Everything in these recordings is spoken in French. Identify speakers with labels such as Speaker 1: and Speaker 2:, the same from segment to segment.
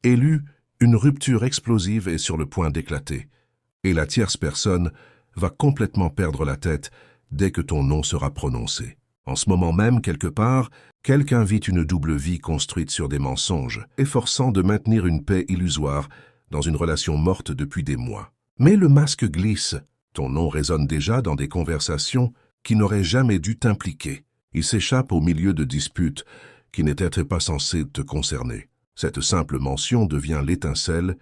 Speaker 1: Élu, une rupture explosive est sur le point d'éclater. Et la tierce personne va complètement perdre la tête dès que ton nom sera prononcé. En ce moment même, quelque part, quelqu'un vit une double vie construite sur des mensonges, efforçant de maintenir une paix illusoire dans une relation morte depuis des mois. Mais le masque glisse. Ton nom résonne déjà dans des conversations qui n'auraient jamais dû t'impliquer. Il s'échappe au milieu de disputes qui n'étaient pas censées te concerner. Cette simple mention devient l'étincelle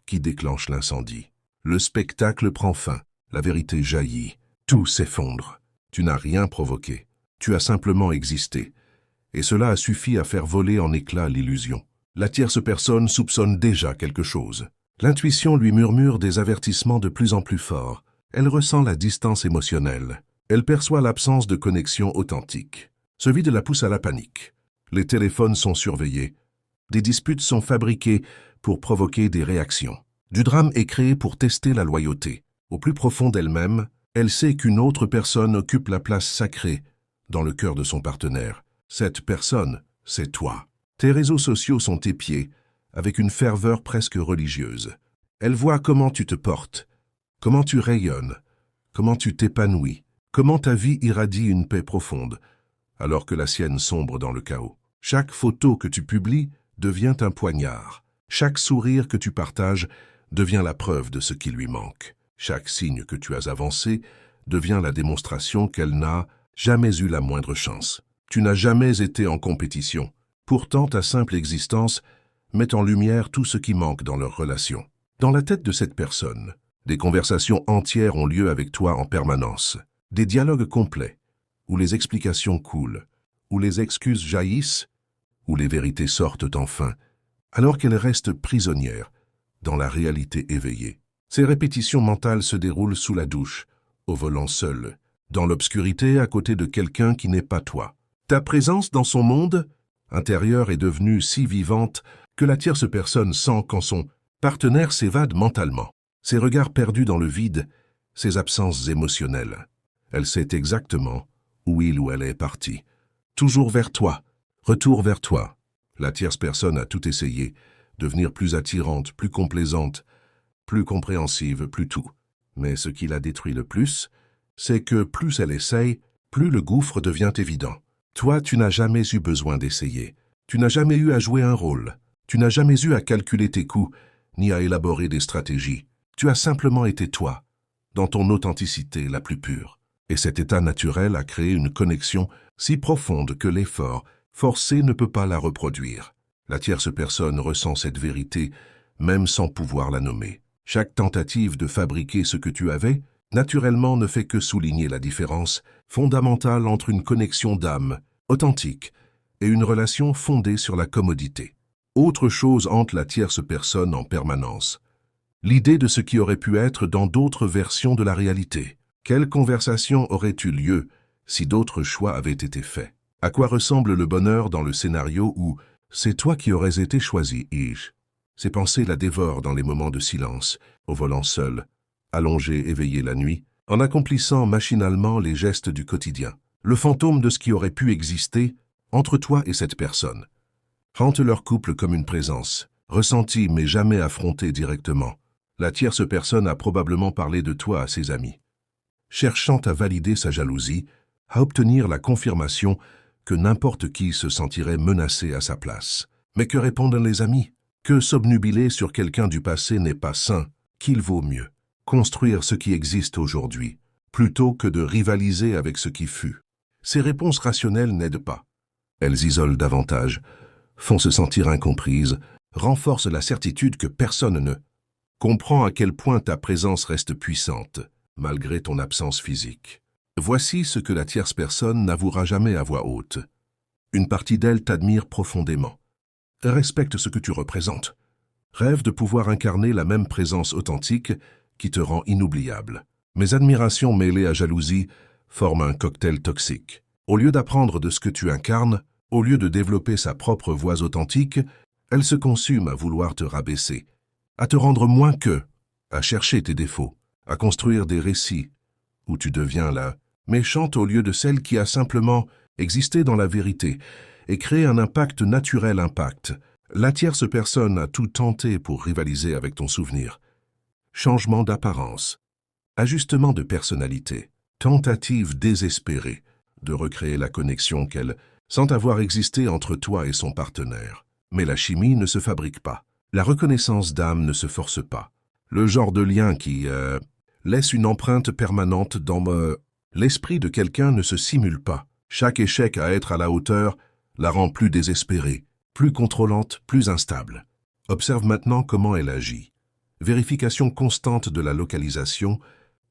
Speaker 1: qui déclenche l'incendie. Le spectacle prend fin, la vérité jaillit, tout s'effondre. Tu n'as rien provoqué, tu as simplement existé. Et cela a suffi à faire voler en éclats l'illusion. La tierce personne soupçonne déjà quelque chose. L'intuition lui murmure des avertissements de plus en plus forts. Elle ressent la distance émotionnelle. Elle perçoit l'absence de connexion authentique. Ce vide la pousse à la panique. Les téléphones sont surveillés. Des disputes sont fabriquées pour provoquer des réactions. Du drame est créé pour tester la loyauté. Au plus profond d'elle-même, elle sait qu'une autre personne occupe la place sacrée dans le cœur de son partenaire. Cette personne, c'est toi. Tes réseaux sociaux sont épiés, avec une ferveur presque religieuse. Elle voit comment tu te portes, comment tu rayonnes, comment tu t'épanouis, comment ta vie irradie une paix profonde, alors que la sienne sombre dans le chaos. Chaque photo que tu publies devient un poignard. Chaque sourire que tu partages devient la preuve de ce qui lui manque. Chaque signe que tu as avancé devient la démonstration qu'elle n'a jamais eu la moindre chance. Tu n'as jamais été en compétition. Pourtant, ta simple existence met en lumière tout ce qui manque dans leur relation. Dans la tête de cette personne, des conversations entières ont lieu avec toi en permanence. Des dialogues complets, où les explications coulent, où les excuses jaillissent, où les vérités sortent enfin, alors qu'elle reste prisonnière dans la réalité éveillée. Ces répétitions mentales se déroulent sous la douche, au volant seul, dans l'obscurité à côté de quelqu'un qui n'est pas toi. Ta présence dans son monde intérieur est devenue si vivante que la tierce personne sent quand son partenaire s'évade mentalement. Ses regards perdus dans le vide, ses absences émotionnelles. Elle sait exactement où il ou elle est parti. Toujours vers toi, retour vers toi. La tierce personne a tout essayé, devenir plus attirante, plus complaisante, plus compréhensive, plus tout. Mais ce qui la détruit le plus, c'est que plus elle essaye, plus le gouffre devient évident. Toi, tu n'as jamais eu besoin d'essayer. Tu n'as jamais eu à jouer un rôle. Tu n'as jamais eu à calculer tes coups, ni à élaborer des stratégies. Tu as simplement été toi, dans ton authenticité la plus pure. Et cet état naturel a créé une connexion si profonde que l'effort forcé ne peut pas la reproduire. La tierce personne ressent cette vérité, même sans pouvoir la nommer. Chaque tentative de fabriquer ce que tu avais, naturellement ne fait que souligner la différence fondamentale entre une connexion d'âme, authentique, et une relation fondée sur la commodité. Autre chose hante la tierce personne en permanence. L'idée de ce qui aurait pu être dans d'autres versions de la réalité. Quelle conversation aurait eu lieu si d'autres choix avaient été faits? À quoi ressemble le bonheur dans le scénario où c'est toi qui aurais été choisi, Ish? Ces pensées la dévorent dans les moments de silence, au volant seul, allongé, éveillé la nuit, en accomplissant machinalement les gestes du quotidien. Le fantôme de ce qui aurait pu exister entre toi et cette personne hante leur couple comme une présence, ressentie mais jamais affrontée directement. La tierce personne a probablement parlé de toi à ses amis, cherchant à valider sa jalousie, à obtenir la confirmation que n'importe qui se sentirait menacé à sa place. Mais que répondent les amis? Que s'obnubiler sur quelqu'un du passé n'est pas sain, qu'il vaut mieux construire ce qui existe aujourd'hui, plutôt que de rivaliser avec ce qui fut. Ces réponses rationnelles n'aident pas. Elles isolent davantage, font se sentir incomprises, renforcent la certitude que personne ne comprend à quel point ta présence reste puissante, malgré ton absence physique. Voici ce que la tierce personne n'avouera jamais à voix haute. Une partie d'elle t'admire profondément, respecte ce que tu représentes, rêve de pouvoir incarner la même présence authentique qui te rend inoubliable. Mais admiration mêlée à jalousie forme un cocktail toxique. Au lieu d'apprendre de ce que tu incarnes, au lieu de développer sa propre voix authentique, elle se consume à vouloir te rabaisser, à te rendre moins que, à chercher tes défauts, à construire des récits où tu deviens la méchante au lieu de celle qui a simplement existé dans la vérité et créé un impact naturel, La tierce personne a tout tenté pour rivaliser avec ton souvenir. Changement d'apparence, ajustement de personnalité, tentative désespérée de recréer la connexion qu'elle sent avoir existé entre toi et son partenaire. Mais la chimie ne se fabrique pas. La reconnaissance d'âme ne se force pas. Le genre de lien qui laisse une empreinte permanente dans l'esprit de quelqu'un ne se simule pas. Chaque échec à être à la hauteur la rend plus désespérée, plus contrôlante, plus instable. Observe maintenant comment elle agit. Vérification constante de la localisation,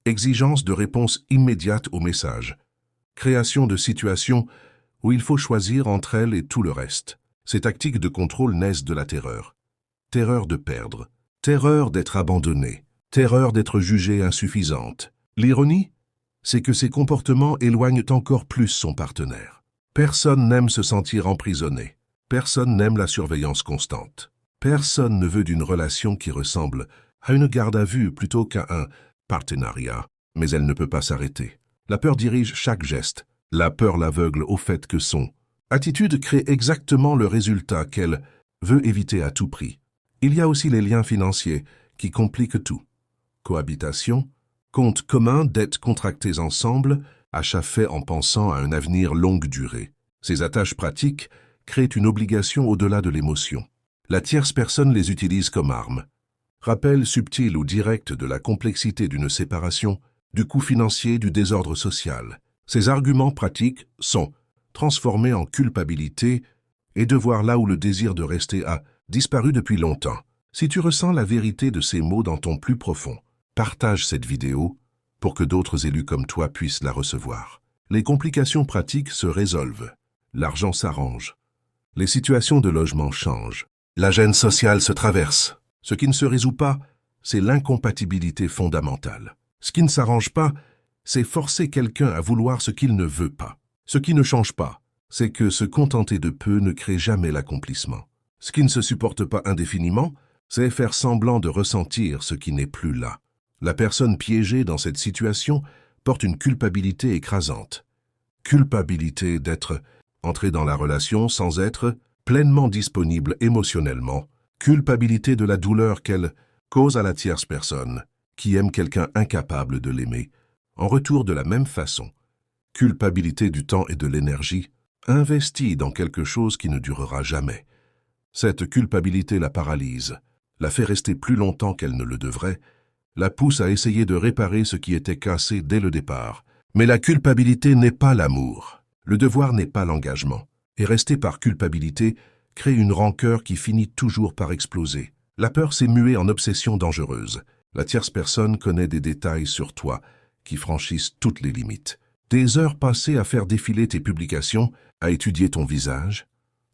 Speaker 1: exigence de réponse immédiate au message, création de situations où il faut choisir entre elle et tout le reste. Ces tactiques de contrôle naissent de la terreur. Terreur de perdre, terreur d'être abandonnée, terreur d'être jugée insuffisante. L'ironie, c'est que ces comportements éloignent encore plus son partenaire. Personne n'aime se sentir emprisonné. Personne n'aime la surveillance constante. Personne ne veut d'une relation qui ressemble à une garde à vue plutôt qu'à un partenariat. Mais elle ne peut pas s'arrêter. La peur dirige chaque geste. La peur l'aveugle au fait que son attitude crée exactement le résultat qu'elle veut éviter à tout prix. Il y a aussi les liens financiers qui compliquent tout. Cohabitation, comptes communs, dettes contractées ensemble, achats faits en pensant à un avenir longue durée. Ces attaches pratiques créent une obligation au-delà de l'émotion. La tierce personne les utilise comme arme. Rappel subtil ou direct de la complexité d'une séparation, du coût financier, du désordre social. Ces arguments pratiques sont transformés en culpabilité et devoir là où le désir de rester a disparu depuis longtemps. Si tu ressens la vérité de ces mots dans ton plus profond, partage cette vidéo pour que d'autres élus comme toi puissent la recevoir. Les complications pratiques se résolvent. L'argent s'arrange. Les situations de logement changent. La gêne sociale se traverse. Ce qui ne se résout pas, c'est l'incompatibilité fondamentale. Ce qui ne s'arrange pas, c'est forcer quelqu'un à vouloir ce qu'il ne veut pas. Ce qui ne change pas, c'est que se contenter de peu ne crée jamais l'accomplissement. Ce qui ne se supporte pas indéfiniment, c'est faire semblant de ressentir ce qui n'est plus là. La personne piégée dans cette situation porte une culpabilité écrasante. Culpabilité d'être entrée dans la relation sans être pleinement disponible émotionnellement. Culpabilité de la douleur qu'elle cause à la tierce personne, qui aime quelqu'un incapable de l'aimer, en retour de la même façon. Culpabilité du temps et de l'énergie, investie dans quelque chose qui ne durera jamais. Cette culpabilité la paralyse, la fait rester plus longtemps qu'elle ne le devrait, la pousse à essayer de réparer ce qui était cassé dès le départ. Mais la culpabilité n'est pas l'amour. Le devoir n'est pas l'engagement. Et rester par culpabilité crée une rancœur qui finit toujours par exploser. La peur s'est muée en obsession dangereuse. La tierce personne connaît des détails sur toi qui franchissent toutes les limites. Des heures passées à faire défiler tes publications, à étudier ton visage,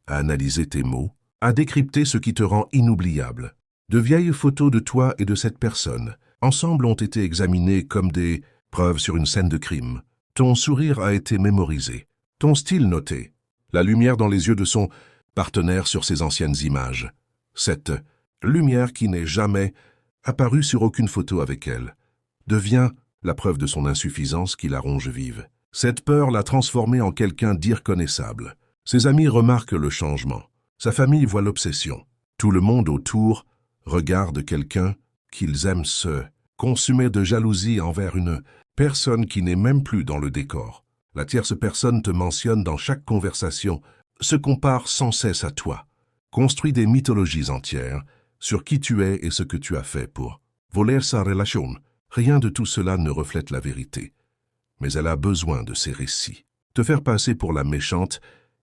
Speaker 1: à analyser tes mots, à décrypter ce qui te rend inoubliable. De vieilles photos de toi et de cette personne, ensemble ont été examinées comme des preuves sur une scène de crime. Ton sourire a été mémorisé, ton style noté, la lumière dans les yeux de son partenaire sur ses anciennes images. Cette lumière qui n'est jamais apparue sur aucune photo avec elle devient la preuve de son insuffisance qui la ronge vive. Cette peur l'a transformé en quelqu'un d'irreconnaissable. Ses amis remarquent le changement. Sa famille voit l'obsession. Tout le monde autour regarde quelqu'un qu'ils aiment se consumer de jalousie envers une personne qui n'est même plus dans le décor. La tierce personne te mentionne dans chaque conversation, se compare sans cesse à toi, construit des mythologies entières sur qui tu es et ce que tu as fait pour voler sa relation. Rien de tout cela ne reflète la vérité. Mais elle a besoin de ces récits. Te faire passer pour la méchante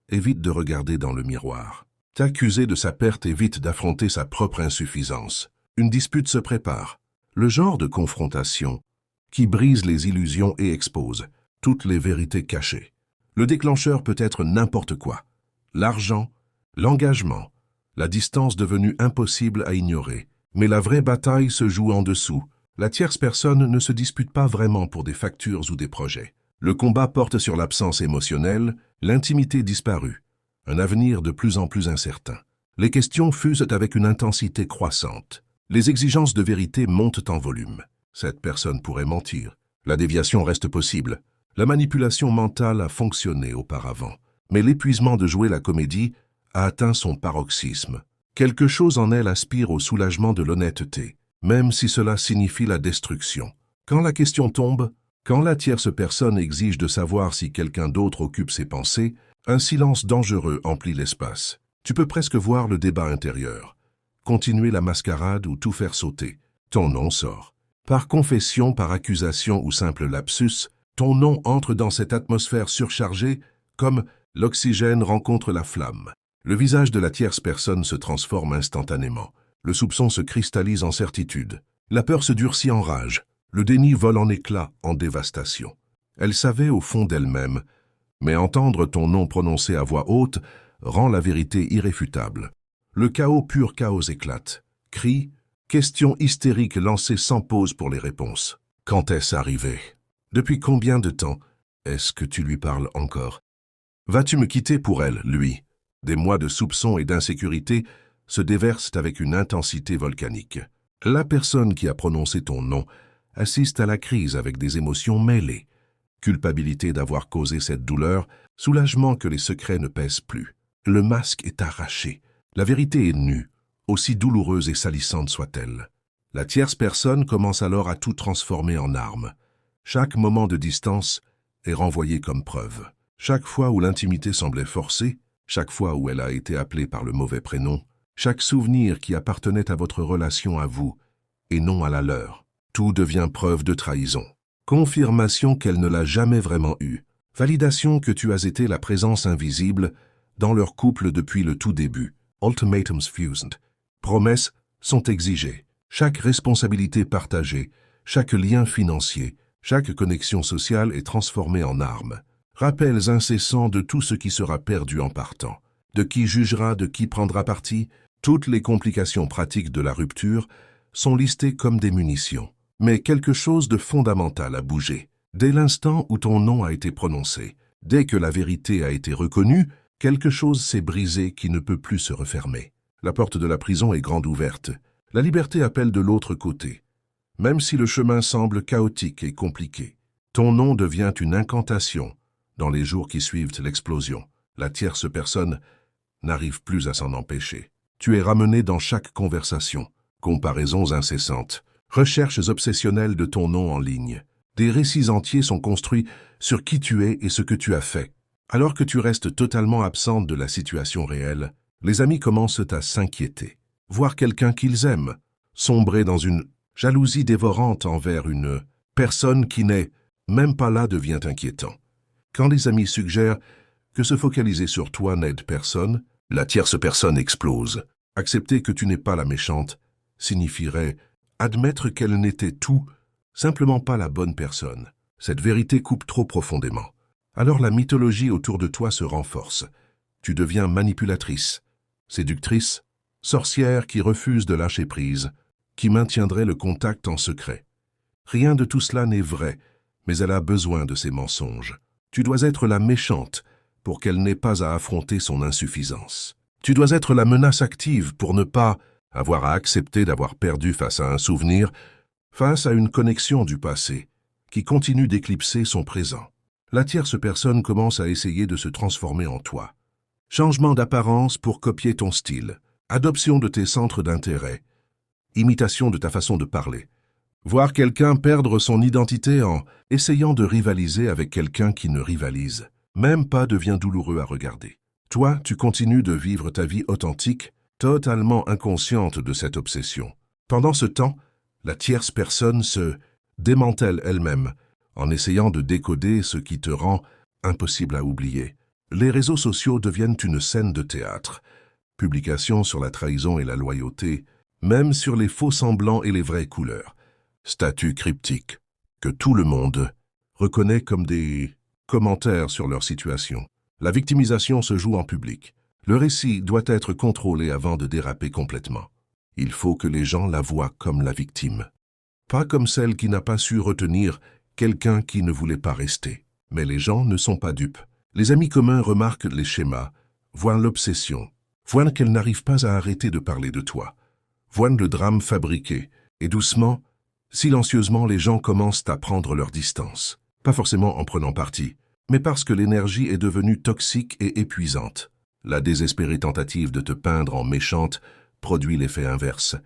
Speaker 1: évite de regarder dans le miroir. T'accuser de sa perte évite d'affronter sa propre insuffisance. Une dispute se prépare. Le genre de confrontation qui brise les illusions et expose toutes les vérités cachées. Le déclencheur peut être n'importe quoi. L'argent, l'engagement, la distance devenue impossible à ignorer. Mais la vraie bataille se joue en dessous. La tierce personne ne se dispute pas vraiment pour des factures ou des projets. Le combat porte sur l'absence émotionnelle, l'intimité disparue, un avenir de plus en plus incertain. Les questions fusent avec une intensité croissante. Les exigences de vérité montent en volume. Cette personne pourrait mentir. La déviation reste possible. La manipulation mentale a fonctionné auparavant. Mais l'épuisement de jouer la comédie a atteint son paroxysme. Quelque chose en elle aspire au soulagement de l'honnêteté, même si cela signifie la destruction. Quand la question tombe, quand la tierce personne exige de savoir si quelqu'un d'autre occupe ses pensées, un silence dangereux emplit l'espace. Tu peux presque voir le débat intérieur. Continuer la mascarade ou tout faire sauter. Ton nom sort. Par confession, par accusation ou simple lapsus, ton nom entre dans cette atmosphère surchargée comme l'oxygène rencontre la flamme. Le visage de la tierce personne se transforme instantanément. Le soupçon se cristallise en certitude. La peur se durcit en rage. Le déni vole en éclats, en dévastation. Elle savait au fond d'elle-même, mais entendre ton nom prononcé à voix haute rend la vérité irréfutable. Le chaos, pur chaos éclate. Cris, questions hystériques lancées sans pause pour les réponses. Quand est-ce arrivé? Depuis combien de temps est-ce que tu lui parles encore? Vas-tu me quitter pour elle, lui? Des mois de soupçons et d'insécurité se déversent avec une intensité volcanique. La personne qui a prononcé ton nom assiste à la crise avec des émotions mêlées. Culpabilité d'avoir causé cette douleur, soulagement que les secrets ne pèsent plus. Le masque est arraché. La vérité est nue, aussi douloureuse et salissante soit-elle. La tierce personne commence alors à tout transformer en arme. Chaque moment de distance est renvoyé comme preuve. Chaque fois où l'intimité semblait forcée, chaque fois où elle a été appelée par le mauvais prénom, chaque souvenir qui appartenait à votre relation à vous et non à la leur, tout devient preuve de trahison. Confirmation qu'elle ne l'a jamais vraiment eue. Validation que tu as été la présence invisible dans leur couple depuis le tout début. Ultimatums fused. Promesses sont exigées. Chaque responsabilité partagée, chaque lien financier, chaque connexion sociale est transformée en arme. Rappels incessants de tout ce qui sera perdu en partant. De qui jugera, de qui prendra parti, toutes les complications pratiques de la rupture sont listées comme des munitions. Mais quelque chose de fondamental a bougé. Dès l'instant où ton nom a été prononcé, dès que la vérité a été reconnue, quelque chose s'est brisé qui ne peut plus se refermer. La porte de la prison est grande ouverte. La liberté appelle de l'autre côté. Même si le chemin semble chaotique et compliqué, ton nom devient une incantation dans les jours qui suivent l'explosion. La tierce personne n'arrive plus à s'en empêcher. Tu es ramené dans chaque conversation, comparaisons incessantes, recherches obsessionnelles de ton nom en ligne. Des récits entiers sont construits sur qui tu es et ce que tu as fait. Alors que tu restes totalement absente de la situation réelle, les amis commencent à s'inquiéter. Voir quelqu'un qu'ils aiment sombrer dans une jalousie dévorante envers une personne qui n'est même pas là devient inquiétant. Quand les amis suggèrent que se focaliser sur toi n'aide personne, la tierce personne explose. Accepter que tu n'es pas la méchante signifierait admettre qu'elle n'était tout, simplement pas la bonne personne. Cette vérité coupe trop profondément. Alors la mythologie autour de toi se renforce. Tu deviens manipulatrice, séductrice, sorcière qui refuse de lâcher prise, qui maintiendrait le contact en secret. Rien de tout cela n'est vrai, mais elle a besoin de ces mensonges. Tu dois être la méchante pour qu'elle n'ait pas à affronter son insuffisance. Tu dois être la menace active pour ne pas avoir à accepter d'avoir perdu face à un souvenir, face à une connexion du passé, qui continue d'éclipser son présent. La tierce personne commence à essayer de se transformer en toi. Changement d'apparence pour copier ton style, adoption de tes centres d'intérêt, imitation de ta façon de parler. Voir quelqu'un perdre son identité en essayant de rivaliser avec quelqu'un qui ne rivalise, même pas devient douloureux à regarder. Toi, tu continues de vivre ta vie authentique, totalement inconsciente de cette obsession. Pendant ce temps, la tierce personne se démantèle elle-même en essayant de décoder ce qui te rend impossible à oublier. Les réseaux sociaux deviennent une scène de théâtre. Publications sur la trahison et la loyauté, même sur les faux semblants et les vraies couleurs. Statuts cryptiques que tout le monde reconnaît comme des commentaires sur leur situation. La victimisation se joue en public. Le récit doit être contrôlé avant de déraper complètement. Il faut que les gens la voient comme la victime. Pas comme celle qui n'a pas su retenir quelqu'un qui ne voulait pas rester. Mais les gens ne sont pas dupes. Les amis communs remarquent les schémas, voient l'obsession, voient qu'elle n'arrive pas à arrêter de parler de toi, voient le drame fabriqué, et doucement, silencieusement, les gens commencent à prendre leur distance. Pas forcément en prenant parti, mais parce que l'énergie est devenue toxique et épuisante. La désespérée tentative de te peindre en méchante produit l'effet inverse.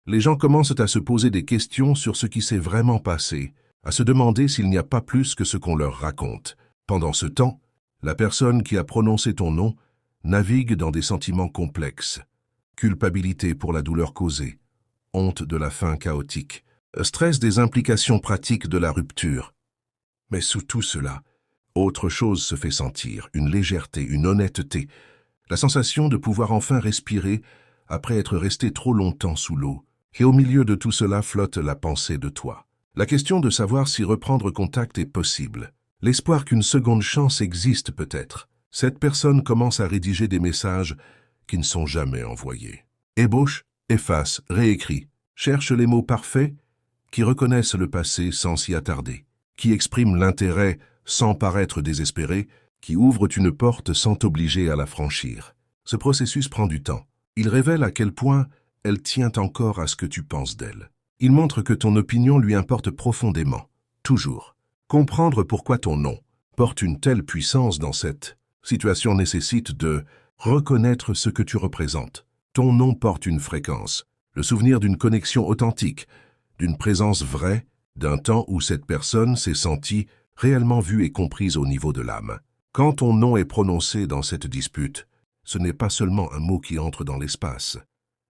Speaker 1: Les gens commencent à se poser des questions sur ce qui s'est vraiment passé, à se demander s'il n'y a pas plus que ce qu'on leur raconte. Pendant ce temps, la personne qui a prononcé ton nom navigue dans des sentiments complexes. Culpabilité pour la douleur causée, honte de la fin chaotique, stress des implications pratiques de la rupture. Mais sous tout cela, autre chose se fait sentir, une légèreté, une honnêteté, la sensation de pouvoir enfin respirer après être resté trop longtemps sous l'eau. Et au milieu de tout cela flotte la pensée de toi. La question de savoir si reprendre contact est possible. L'espoir qu'une seconde chance existe peut-être. Cette personne commence à rédiger des messages qui ne sont jamais envoyés. Ébauche, efface, réécrit. Cherche les mots parfaits qui reconnaissent le passé sans s'y attarder, qui expriment l'intérêt sans paraître désespéré, qui ouvrent une porte sans t'obliger à la franchir. Ce processus prend du temps. Il révèle à quel point elle tient encore à ce que tu penses d'elle. Il montre que ton opinion lui importe profondément, toujours. Comprendre pourquoi ton nom porte une telle puissance dans cette situation nécessite de reconnaître ce que tu représentes. Ton nom porte une fréquence, le souvenir d'une connexion authentique, d'une présence vraie, d'un temps où cette personne s'est sentie réellement vue et comprise au niveau de l'âme. Quand ton nom est prononcé dans cette dispute, ce n'est pas seulement un mot qui entre dans l'espace.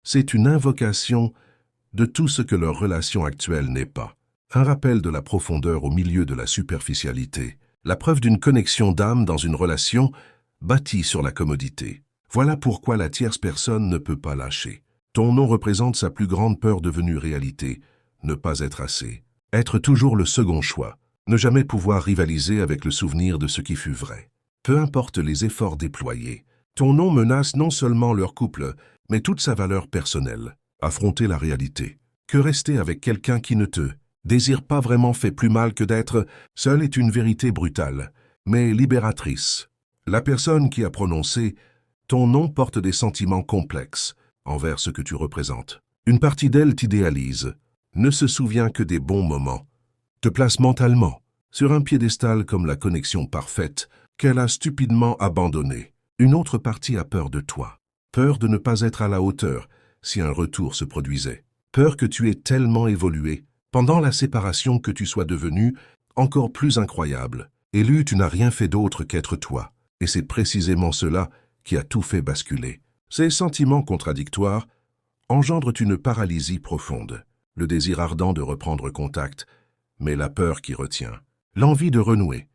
Speaker 1: C'est une invocation de tout ce que leur relation actuelle n'est pas. Un rappel de la profondeur au milieu de la superficialité. La preuve d'une connexion d'âme dans une relation bâtie sur la commodité. Voilà pourquoi la tierce personne ne peut pas lâcher. Ton nom représente sa plus grande peur devenue réalité. Ne pas être assez. Être toujours le second choix. Ne jamais pouvoir rivaliser avec le souvenir de ce qui fut vrai. Peu importe les efforts déployés, ton nom menace non seulement leur couple, mais toute sa valeur personnelle. Affronter la réalité. Que rester avec quelqu'un qui ne te désire pas vraiment fait plus mal que d'être seul est une vérité brutale, mais libératrice. La personne qui a prononcé ton nom porte des sentiments complexes envers ce que tu représentes. Une partie d'elle t'idéalise, ne se souvient que des bons moments, te place mentalement sur un piédestal comme la connexion parfaite qu'elle a stupidement abandonnée. Une autre partie a peur de toi, peur de ne pas être à la hauteur si un retour se produisait, peur que tu aies tellement évolué pendant la séparation que tu sois devenu encore plus incroyable. Élu, tu n'as rien fait d'autre qu'être toi, et c'est précisément cela qui a tout fait basculer. Ces sentiments contradictoires engendrent une paralysie profonde, le désir ardent de reprendre contact, mais la peur qui retient, l'envie de renouer,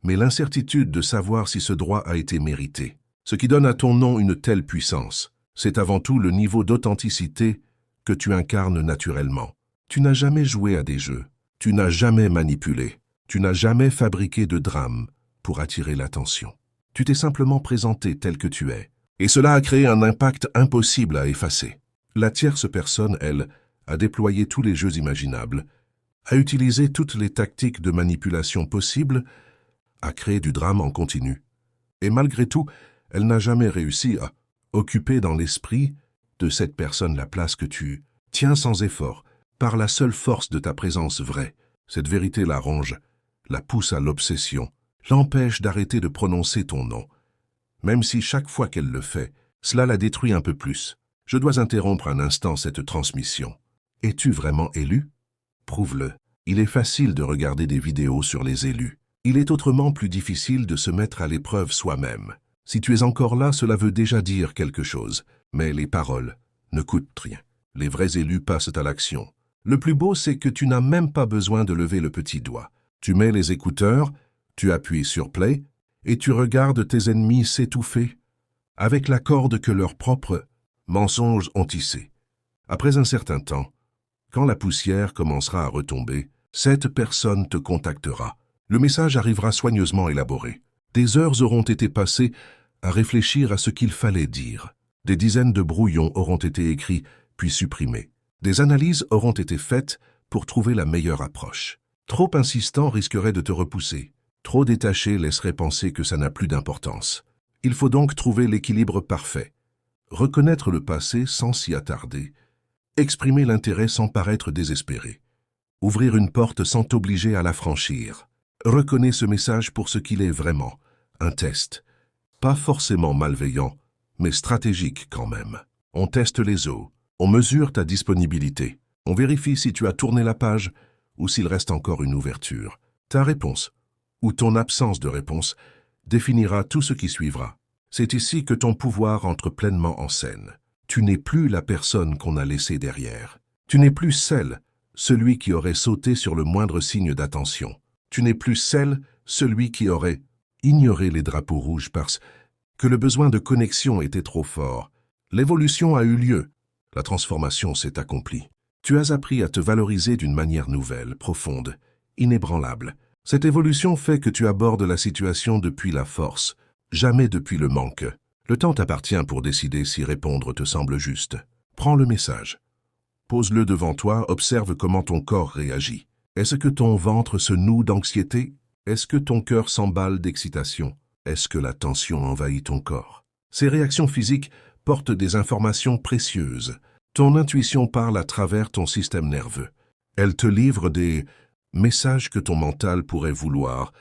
Speaker 1: mais l'incertitude de savoir si ce droit a été mérité. Ce qui donne à ton nom une telle puissance, c'est avant tout le niveau d'authenticité que tu incarnes naturellement. Tu n'as jamais joué à des jeux, tu n'as jamais manipulé, tu n'as jamais fabriqué de drame pour attirer l'attention. Tu t'es simplement présenté tel que tu es, et cela a créé un impact impossible à effacer. La tierce personne, elle, a déployé tous les jeux imaginables, a utilisé toutes les tactiques de manipulation possibles, a créé du drame en continu. Et malgré tout, elle n'a jamais réussi à occuper dans l'esprit de cette personne la place que tu tiens sans effort, par la seule force de ta présence vraie. Cette vérité la ronge, la pousse à l'obsession, l'empêche d'arrêter de prononcer ton nom. Même si chaque fois qu'elle le fait, cela la détruit un peu plus. Je dois interrompre un instant cette transmission. Es-tu vraiment élu? Prouve-le. Il est facile de regarder des vidéos sur les élus. Il est autrement plus difficile de se mettre à l'épreuve soi-même. Si tu es encore là, cela veut déjà dire quelque chose. Mais les paroles ne coûtent rien. Les vrais élus passent à l'action. Le plus beau, c'est que tu n'as même pas besoin de lever le petit doigt. Tu mets les écouteurs, tu appuies sur play, et tu regardes tes ennemis s'étouffer avec la corde que leurs propres mensonges ont tissée. Après un certain temps, quand la poussière commencera à retomber, cette personne te contactera. Le message arrivera soigneusement élaboré. Des heures auront été passées à réfléchir à ce qu'il fallait dire. Des dizaines de brouillons auront été écrits, puis supprimés. Des analyses auront été faites pour trouver la meilleure approche. Trop insistant risquerait de te repousser. Trop détaché laisserait penser que ça n'a plus d'importance. Il faut donc trouver l'équilibre parfait. Reconnaître le passé sans s'y attarder. Exprimer l'intérêt sans paraître désespéré. Ouvrir une porte sans t'obliger à la franchir. Reconnais ce message pour ce qu'il est vraiment, un test. Pas forcément malveillant, mais stratégique quand même. On teste les os, on mesure ta disponibilité, on vérifie si tu as tourné la page ou s'il reste encore une ouverture. Ta réponse, ou ton absence de réponse, définira tout ce qui suivra. C'est ici que ton pouvoir entre pleinement en scène. Tu n'es plus la personne qu'on a laissée derrière. Tu n'es plus celui qui aurait sauté sur le moindre signe d'attention. Tu n'es plus celui qui aurait ignoré les drapeaux rouges parce que le besoin de connexion était trop fort. L'évolution a eu lieu. La transformation s'est accomplie. Tu as appris à te valoriser d'une manière nouvelle, profonde, inébranlable. Cette évolution fait que tu abordes la situation depuis la force, jamais depuis le manque. Le temps t'appartient pour décider si répondre te semble juste. Prends le message. Pose-le devant toi, observe comment ton corps réagit. Est-ce que ton ventre se noue d'anxiété? Est-ce que ton cœur s'emballe d'excitation? Est-ce que la tension envahit ton corps? Ces réactions physiques portent des informations précieuses. Ton intuition parle à travers ton système nerveux. Elle te livre des messages que ton mental pourrait vouloir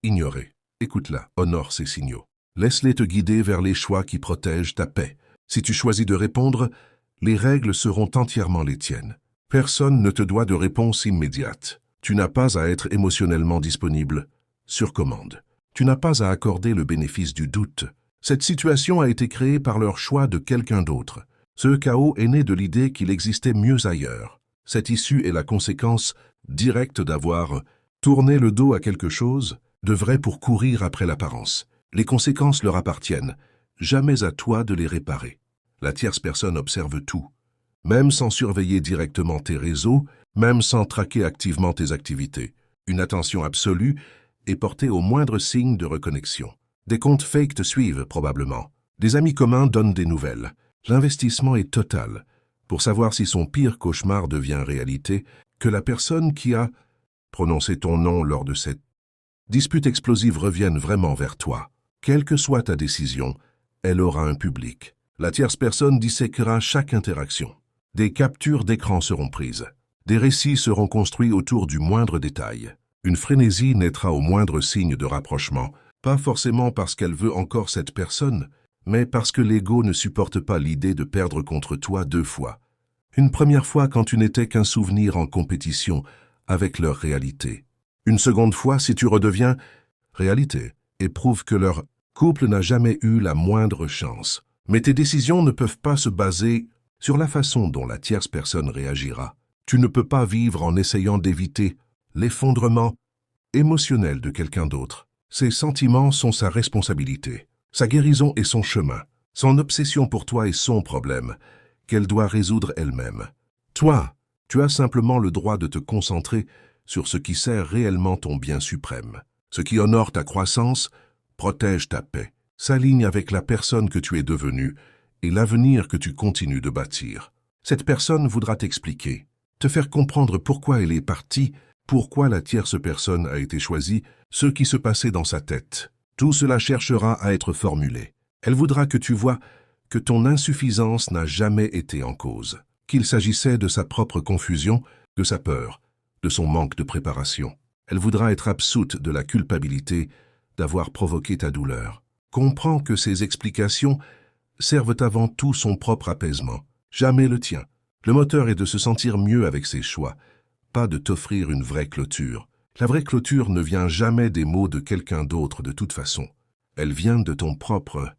Speaker 1: ignorer. Écoute-la, honore ces signaux. Laisse-les te guider vers les choix qui protègent ta paix. Si tu choisis de répondre, les règles seront entièrement les tiennes. Personne ne te doit de réponse immédiate. Tu n'as pas à être émotionnellement disponible sur commande. Tu n'as pas à accorder le bénéfice du doute. Cette situation a été créée par leur choix de quelqu'un d'autre. Ce chaos est né de l'idée qu'il existait mieux ailleurs. Cette issue est la conséquence directe d'avoir tourné le dos à quelque chose de vrai pour courir après l'apparence. Les conséquences leur appartiennent, jamais à toi de les réparer. La tierce personne observe tout, même sans surveiller directement tes réseaux, même sans traquer activement tes activités. Une attention absolue est portée au moindre signe de reconnexion. Des comptes fake te suivent probablement. Des amis communs donnent des nouvelles. L'investissement est total pour savoir si son pire cauchemar devient réalité, que la personne qui a prononcé ton nom lors de cette dispute explosive revienne vraiment vers toi. Quelle que soit ta décision, elle aura un public. La tierce personne disséquera chaque interaction. Des captures d'écran seront prises. Des récits seront construits autour du moindre détail. Une frénésie naîtra au moindre signe de rapprochement, pas forcément parce qu'elle veut encore cette personne, mais parce que l'ego ne supporte pas l'idée de perdre contre toi 2 fois. Une première fois quand tu n'étais qu'un souvenir en compétition avec leur réalité. Une seconde fois si tu redeviens réalité et prouve que leur couple n'a jamais eu la moindre chance. Mais tes décisions ne peuvent pas se baser sur la façon dont la tierce personne réagira. Tu ne peux pas vivre en essayant d'éviter l'effondrement émotionnel de quelqu'un d'autre. Ses sentiments sont sa responsabilité. Sa guérison est son chemin. Son obsession pour toi est son problème, qu'elle doit résoudre elle-même. Toi, tu as simplement le droit de te concentrer sur ce qui sert réellement ton bien suprême. Ce qui honore ta croissance, protège ta paix, s'aligne avec la personne que tu es devenue et l'avenir que tu continues de bâtir. Cette personne voudra t'expliquer, te faire comprendre pourquoi elle est partie, pourquoi la tierce personne a été choisie, ce qui se passait dans sa tête. Tout cela cherchera à être formulé. Elle voudra que tu vois que ton insuffisance n'a jamais été en cause, qu'il s'agissait de sa propre confusion, de sa peur, de son manque de préparation. Elle voudra être absoute de la culpabilité d'avoir provoqué ta douleur. Comprends que ces explications servent avant tout son propre apaisement, jamais le tien. Le moteur est de se sentir mieux avec ses choix, pas de t'offrir une vraie clôture. La vraie clôture ne vient jamais des mots de quelqu'un d'autre de toute façon. Elle vient de ton propre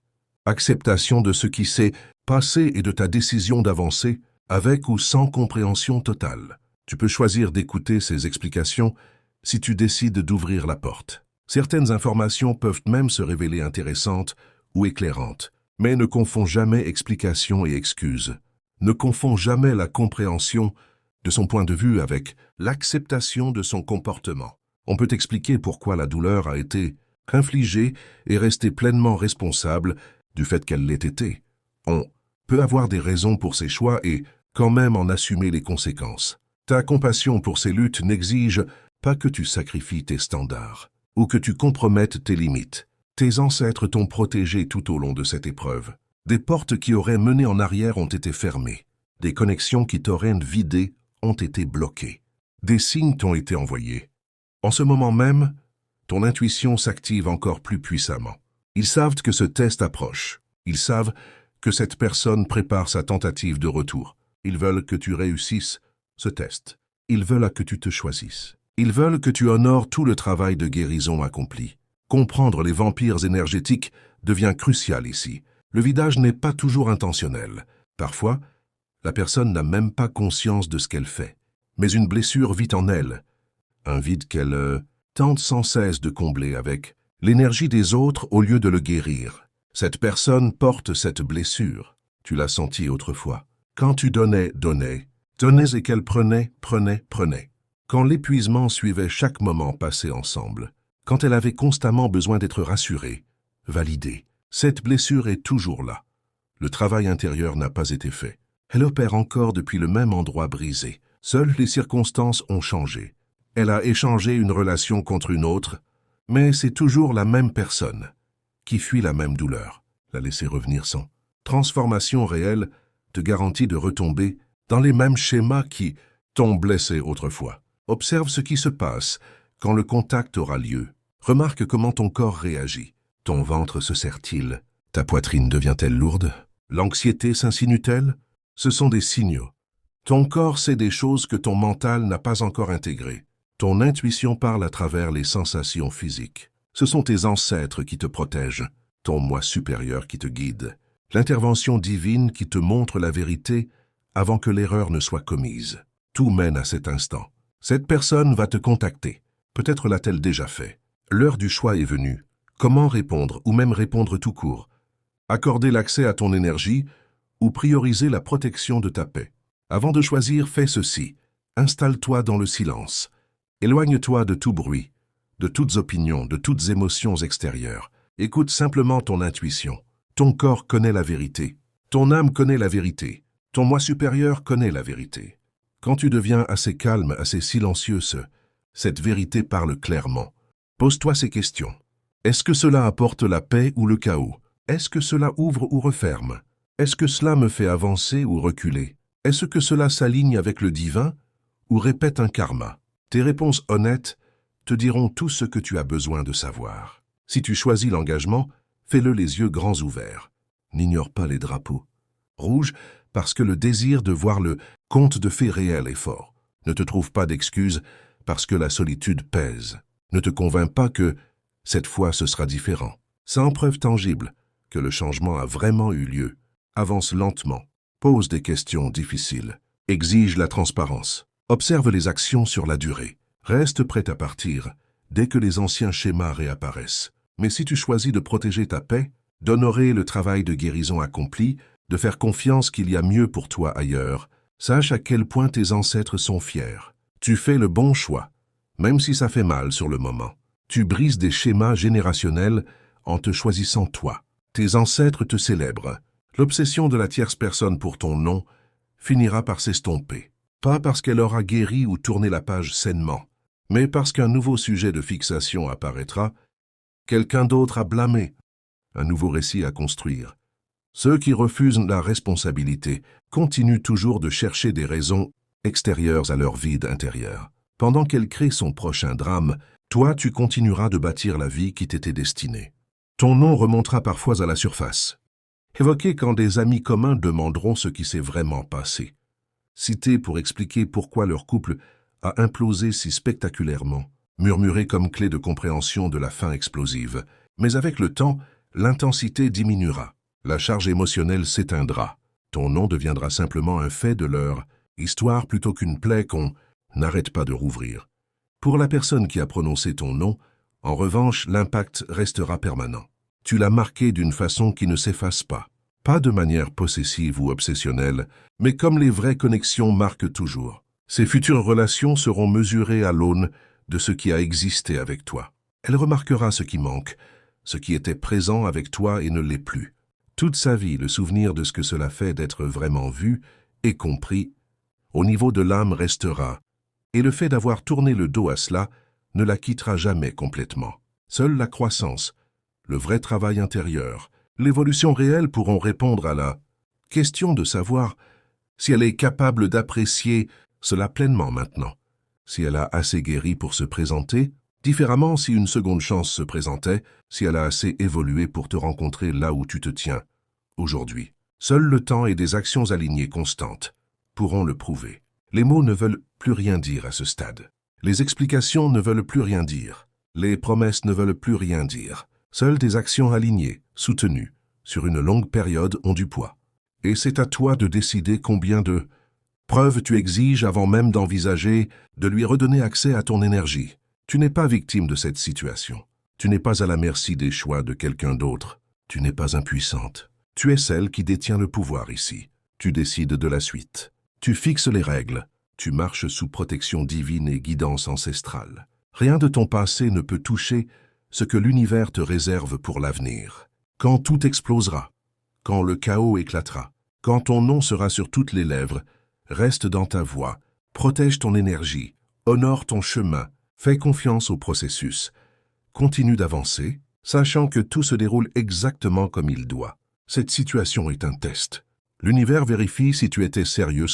Speaker 1: acceptation de ce qui s'est passé et de ta décision d'avancer, avec ou sans compréhension totale. Tu peux choisir d'écouter ces explications si tu décides d'ouvrir la porte. Certaines informations peuvent même se révéler intéressantes ou éclairantes, mais ne confonds jamais explication et excuse. Ne confonds jamais la compréhension de son point de vue avec l'acceptation de son comportement. On peut expliquer pourquoi la douleur a été infligée et rester pleinement responsable du fait qu'elle l'ait été. On peut avoir des raisons pour ses choix et quand même en assumer les conséquences. Ta compassion pour ces luttes n'exige pas que tu sacrifies tes standards ou que tu compromettes tes limites. Tes ancêtres t'ont protégé tout au long de cette épreuve. Des portes qui auraient mené en arrière ont été fermées. Des connexions qui t'auraient vidé ont été bloquées. Des signes t'ont été envoyés. En ce moment même, ton intuition s'active encore plus puissamment. Ils savent que ce test approche. Ils savent que cette personne prépare sa tentative de retour. Ils veulent que tu réussisses ce test. Ils veulent que tu te choisisses. Ils veulent que tu honores tout le travail de guérison accompli. Comprendre les vampires énergétiques devient crucial ici. Le vidage n'est pas toujours intentionnel. Parfois, la personne n'a même pas conscience de ce qu'elle fait. Mais une blessure vit en elle, un vide qu'elle tente sans cesse de combler avec l'énergie des autres au lieu de le guérir. Cette personne porte cette blessure. Tu l'as senti autrefois. Quand tu donnais et qu'elle prenait. Quand l'épuisement suivait chaque moment passé ensemble. Quand elle avait constamment besoin d'être rassurée, validée. Cette blessure est toujours là. Le travail intérieur n'a pas été fait. Elle opère encore depuis le même endroit brisé. Seules les circonstances ont changé. Elle a échangé une relation contre une autre, mais c'est toujours la même personne qui fuit la même douleur. La laisser revenir sans transformation réelle te garantit de retomber dans les mêmes schémas qui t'ont blessé autrefois. Observe ce qui se passe quand le contact aura lieu. Remarque comment ton corps réagit. Ton ventre se serre-t-il? Ta poitrine devient-elle lourde? L'anxiété s'insinue-t-elle? Ce sont des signaux. Ton corps sait des choses que ton mental n'a pas encore intégrées. Ton intuition parle à travers les sensations physiques. Ce sont tes ancêtres qui te protègent, ton moi supérieur qui te guide, l'intervention divine qui te montre la vérité avant que l'erreur ne soit commise. Tout mène à cet instant. Cette personne va te contacter. Peut-être l'a-t-elle déjà fait. L'heure du choix est venue. Comment répondre, ou même répondre tout court? Accorder l'accès à ton énergie ou prioriser la protection de ta paix. Avant de choisir, fais ceci. Installe-toi dans le silence. Éloigne-toi de tout bruit, de toutes opinions, de toutes émotions extérieures. Écoute simplement ton intuition. Ton corps connaît la vérité. Ton âme connaît la vérité. Ton moi supérieur connaît la vérité. Quand tu deviens assez calme, assez silencieux, cette vérité parle clairement. Pose-toi ces questions. Est-ce que cela apporte la paix ou le chaos? Est-ce que cela ouvre ou referme? Est-ce que cela me fait avancer ou reculer? Est-ce que cela s'aligne avec le divin ou répète un karma? Tes réponses honnêtes te diront tout ce que tu as besoin de savoir. Si tu choisis l'engagement, fais-le les yeux grands ouverts. N'ignore pas les drapeaux rouges parce que le désir de voir le conte de fées réel est fort. Ne te trouve pas d'excuses parce que la solitude pèse. Ne te convainc pas que cette fois ce sera différent. Sans preuve tangible que le changement a vraiment eu lieu. Avance lentement. Pose des questions difficiles. Exige la transparence. Observe les actions sur la durée. Reste prêt à partir dès que les anciens schémas réapparaissent. Mais si tu choisis de protéger ta paix, d'honorer le travail de guérison accompli, de faire confiance qu'il y a mieux pour toi ailleurs, sache à quel point tes ancêtres sont fiers. Tu fais le bon choix, même si ça fait mal sur le moment. Tu brises des schémas générationnels en te choisissant toi. Tes ancêtres te célèbrent. L'obsession de la tierce personne pour ton nom finira par s'estomper. Pas parce qu'elle aura guéri ou tourné la page sainement, mais parce qu'un nouveau sujet de fixation apparaîtra, quelqu'un d'autre à blâmer, un nouveau récit à construire. Ceux qui refusent la responsabilité continuent toujours de chercher des raisons extérieures à leur vide intérieur. Pendant qu'elle crée son prochain drame, toi tu continueras de bâtir la vie qui t'était destinée. Ton nom remontera parfois à la surface. Évoqué quand des amis communs demanderont ce qui s'est vraiment passé. Cité pour expliquer pourquoi leur couple a implosé si spectaculairement. Murmuré comme clé de compréhension de la fin explosive. Mais avec le temps, l'intensité diminuera. La charge émotionnelle s'éteindra. Ton nom deviendra simplement un fait de leur histoire plutôt qu'une plaie qu'on n'arrête pas de rouvrir. Pour la personne qui a prononcé ton nom, en revanche, l'impact restera permanent. Tu l'as marqué d'une façon qui ne s'efface pas. Pas de manière possessive ou obsessionnelle, mais comme les vraies connexions marquent toujours. Ces futures relations seront mesurées à l'aune de ce qui a existé avec toi. Elle remarquera ce qui manque, ce qui était présent avec toi et ne l'est plus. Toute sa vie, le souvenir de ce que cela fait d'être vraiment vu et compris, au niveau de l'âme restera, et le fait d'avoir tourné le dos à cela ne la quittera jamais complètement. Seule la croissance, le vrai travail intérieur, l'évolution réelle pourront répondre à la question de savoir si elle est capable d'apprécier cela pleinement maintenant, si elle a assez guéri pour se présenter, différemment si une seconde chance se présentait, si elle a assez évolué pour te rencontrer là où tu te tiens, aujourd'hui. Seul le temps et des actions alignées constantes pourront le prouver. Les mots ne veulent plus rien dire à ce stade. Les explications ne veulent plus rien dire. Les promesses ne veulent plus rien dire. Seules des actions alignées, soutenues, sur une longue période ont du poids. Et c'est à toi de décider combien de preuves tu exiges avant même d'envisager de lui redonner accès à ton énergie. Tu n'es pas victime de cette situation. Tu n'es pas à la merci des choix de quelqu'un d'autre. Tu n'es pas impuissante. Tu es celle qui détient le pouvoir ici. Tu décides de la suite. Tu fixes les règles. Tu marches sous protection divine et guidance ancestrale. Rien de ton passé ne peut toucher ce que l'univers te réserve pour l'avenir. Quand tout explosera, quand le chaos éclatera, quand ton nom sera sur toutes les lèvres, reste dans ta voie, protège ton énergie, honore ton chemin, fais confiance au processus. Continue d'avancer, sachant que tout se déroule exactement comme il doit. Cette situation est un test. L'univers vérifie si tu étais sérieux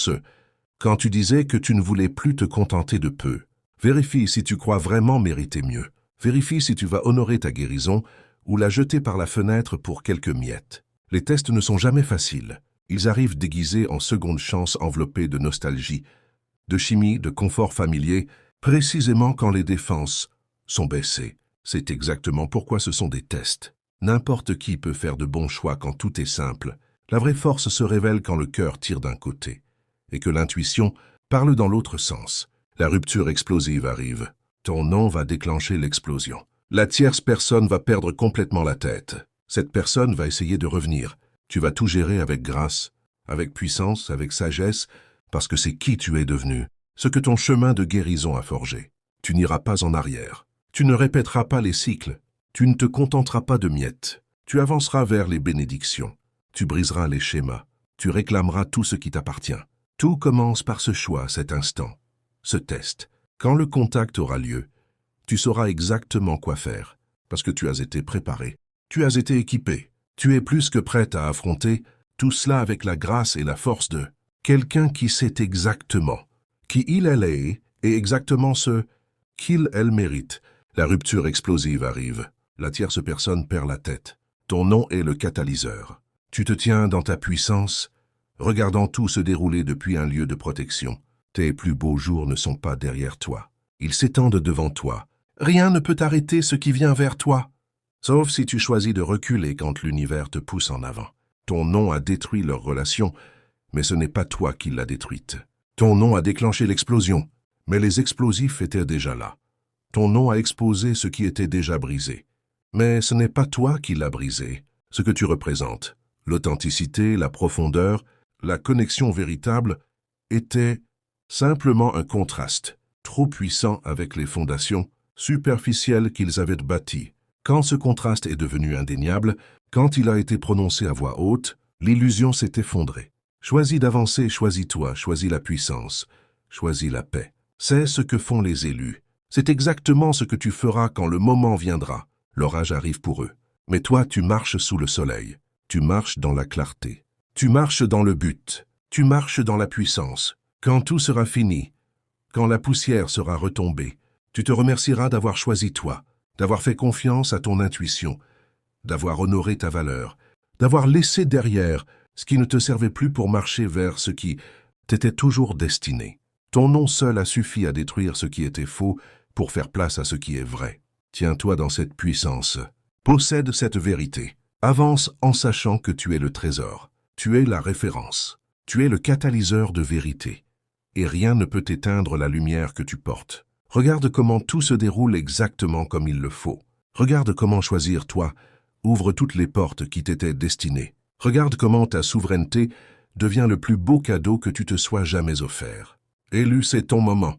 Speaker 1: quand tu disais que tu ne voulais plus te contenter de peu. Vérifie si tu crois vraiment mériter mieux. Vérifie si tu vas honorer ta guérison ou la jeter par la fenêtre pour quelques miettes. Les tests ne sont jamais faciles. Ils arrivent déguisés en seconde chance enveloppés de nostalgie, de chimie, de confort familier, précisément quand les défenses sont baissées. C'est exactement pourquoi ce sont des tests. N'importe qui peut faire de bons choix quand tout est simple. La vraie force se révèle quand le cœur tire d'un côté et que l'intuition parle dans l'autre sens. La rupture explosive arrive. Ton nom va déclencher l'explosion. La tierce personne va perdre complètement la tête. Cette personne va essayer de revenir. Tu vas tout gérer avec grâce, avec puissance, avec sagesse, parce que c'est qui tu es devenu, ce que ton chemin de guérison a forgé. Tu n'iras pas en arrière. Tu ne répéteras pas les cycles. Tu ne te contenteras pas de miettes. Tu avanceras vers les bénédictions. Tu briseras les schémas. Tu réclameras tout ce qui t'appartient. Tout commence par ce choix, cet instant, ce test. Quand le contact aura lieu, tu sauras exactement quoi faire, parce que tu as été préparé, tu as été équipé, tu es plus que prête à affronter tout cela avec la grâce et la force de quelqu'un qui sait exactement qui elle est et exactement ce elle mérite. La rupture explosive arrive. La tierce personne perd la tête. Ton nom est le catalyseur. Tu te tiens dans ta puissance, regardant tout se dérouler depuis un lieu de protection. Tes plus beaux jours ne sont pas derrière toi. Ils s'étendent devant toi. Rien ne peut arrêter ce qui vient vers toi. Sauf si tu choisis de reculer quand l'univers te pousse en avant. Ton nom a détruit leur relation, mais ce n'est pas toi qui l'as détruite. Ton nom a déclenché l'explosion, mais les explosifs étaient déjà là. Ton nom a exposé ce qui était déjà brisé. Mais ce n'est pas toi qui l'as brisé, ce que tu représentes. L'authenticité, la profondeur, la connexion véritable étaient simplement un contraste, trop puissant avec les fondations superficielles qu'ils avaient bâties. Quand ce contraste est devenu indéniable, quand il a été prononcé à voix haute, l'illusion s'est effondrée. Choisis d'avancer, choisis-toi, choisis la puissance, choisis la paix. C'est ce que font les élus. C'est exactement ce que tu feras quand le moment viendra. L'orage arrive pour eux. Mais toi, tu marches sous le soleil. Tu marches dans la clarté. Tu marches dans le but. Tu marches dans la puissance. Quand tout sera fini, quand la poussière sera retombée, tu te remercieras d'avoir choisi toi, d'avoir fait confiance à ton intuition, d'avoir honoré ta valeur, d'avoir laissé derrière ce qui ne te servait plus pour marcher vers ce qui t'était toujours destiné. Ton nom seul a suffi à détruire ce qui était faux pour faire place à ce qui est vrai. Tiens-toi dans cette puissance. Possède cette vérité. Avance en sachant que tu es le trésor. Tu es la référence. Tu es le catalyseur de vérité. Et rien ne peut éteindre la lumière que tu portes. Regarde comment tout se déroule exactement comme il le faut. Regarde comment choisir toi ouvre toutes les portes qui t'étaient destinées. Regarde comment ta souveraineté devient le plus beau cadeau que tu te sois jamais offert. Élu, c'est ton moment.